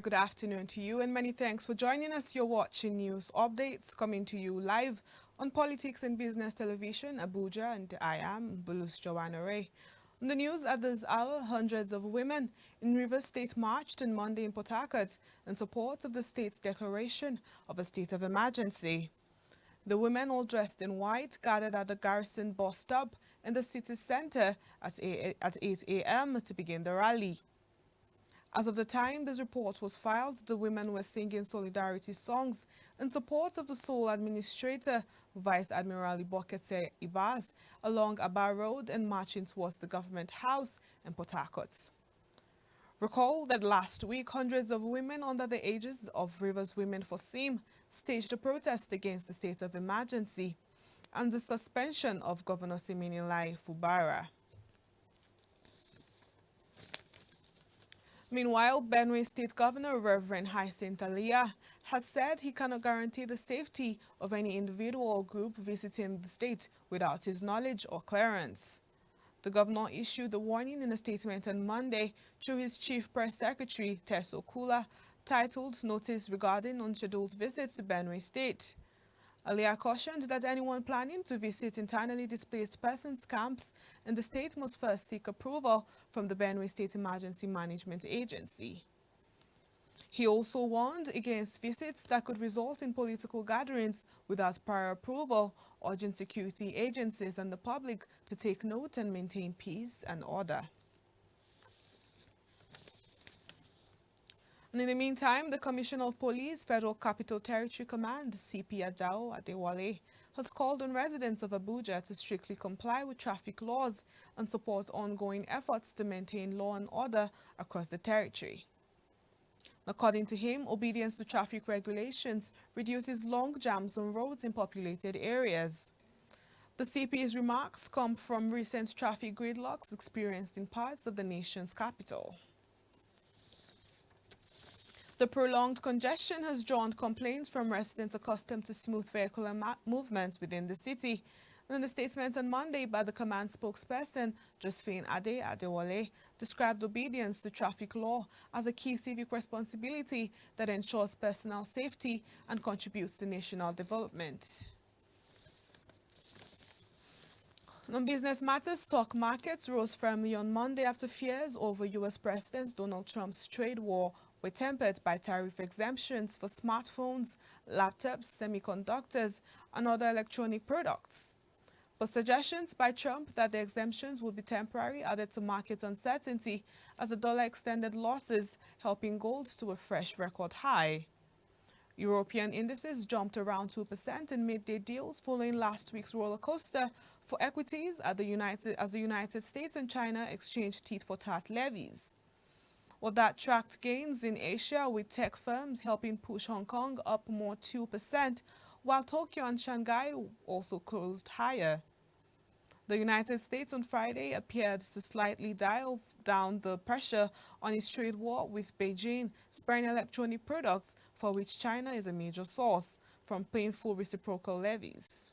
good afternoon to you and many thanks for joining us. You're watching news updates coming to you live on Politics and Business Television, Abuja, and I am Bulus Joanna Ray. On the news at this hour, hundreds of women in Rivers State marched on Monday in Port Harcourt in support of the state's declaration of a state of emergency. The women, all dressed in white, gathered at the Garrison bus stop in the city centre at 8 a.m. to begin the rally. As of the time this report was filed, the women were singing solidarity songs in support of the sole administrator, Vice Admiral Ibokete Ibas, along Aba Road and marching towards the government house in Port Harcourt. Recall that last week, hundreds of women under the aegis of Rivers Women for SEAM staged a protest against the state of emergency and the suspension of Governor Siminalayi Fubara. Meanwhile, Benue State Governor Reverend Hyacinth Alia has said he cannot guarantee the safety of any individual or group visiting the state without his knowledge or clearance. The governor issued the warning in a statement on Monday through his chief press secretary, Teso Kula, titled Notice Regarding Unscheduled Visits to Benue State. Alia cautioned that anyone planning to visit internally displaced persons camps in the state must first seek approval from the Benue State Emergency Management Agency. He also warned against visits that could result in political gatherings without prior approval, urging security agencies and the public to take note and maintain peace and order. And in the meantime, the Commissioner of Police, Federal Capital Territory Command, CP Ajao Adewale, has called on residents of Abuja to strictly comply with traffic laws and support ongoing efforts to maintain law and order across the territory. According to him, obedience to traffic regulations reduces long jams on roads in populated areas. The CP's remarks come from recent traffic gridlocks experienced in parts of the nation's capital. The prolonged congestion has drawn complaints from residents accustomed to smooth vehicular movements within the city. And in a statement on Monday by the command spokesperson, Josephine Adewale, described obedience to traffic law as a key civic responsibility that ensures personal safety and contributes to national development. On business matters, stock markets rose firmly on Monday after fears over U.S. President Donald Trump's trade war were tempered by tariff exemptions for smartphones, laptops, semiconductors, and other electronic products. But suggestions by Trump that the exemptions would be temporary added to market uncertainty as the dollar extended losses, helping gold to a fresh record high. European indices jumped around 2% in midday deals following last week's roller coaster for equities as the United States and China exchanged tit-for-tat levies. Well, that tracked gains in Asia, with tech firms helping push Hong Kong up more 2%, while Tokyo and Shanghai also closed higher. The United States on Friday appeared to slightly dial down the pressure on its trade war with Beijing, sparing electronic products, for which China is a major source, from paying full reciprocal levies.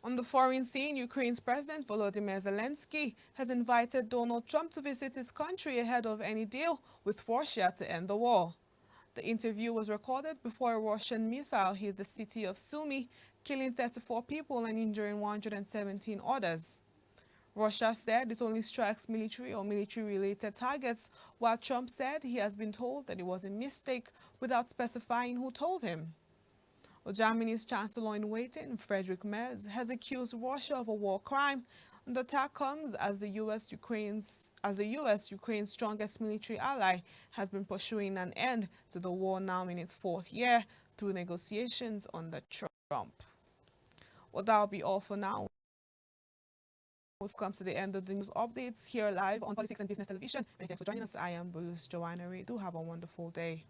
On the foreign scene, Ukraine's President Volodymyr Zelensky has invited Donald Trump to visit his country ahead of any deal with Russia to end the war. The interview was recorded before a Russian missile hit the city of Sumy, killing 34 people and injuring 117 others. Russia said it only strikes military or military-related targets, while Trump said he has been told that it was a mistake without specifying who told him. Well, Germany's Chancellor-in-Waiting, Friedrich Merz, has accused Russia of a war crime, and the attack comes as the U.S. Ukraine's strongest military ally has been pursuing an end to the war now in its fourth year through negotiations under Trump. Well, that'll be all for now. We've come to the end of the news updates here live on Politics and Business Television. Many thanks for joining us. I am Bulus Joanna Ray. Do have a wonderful day.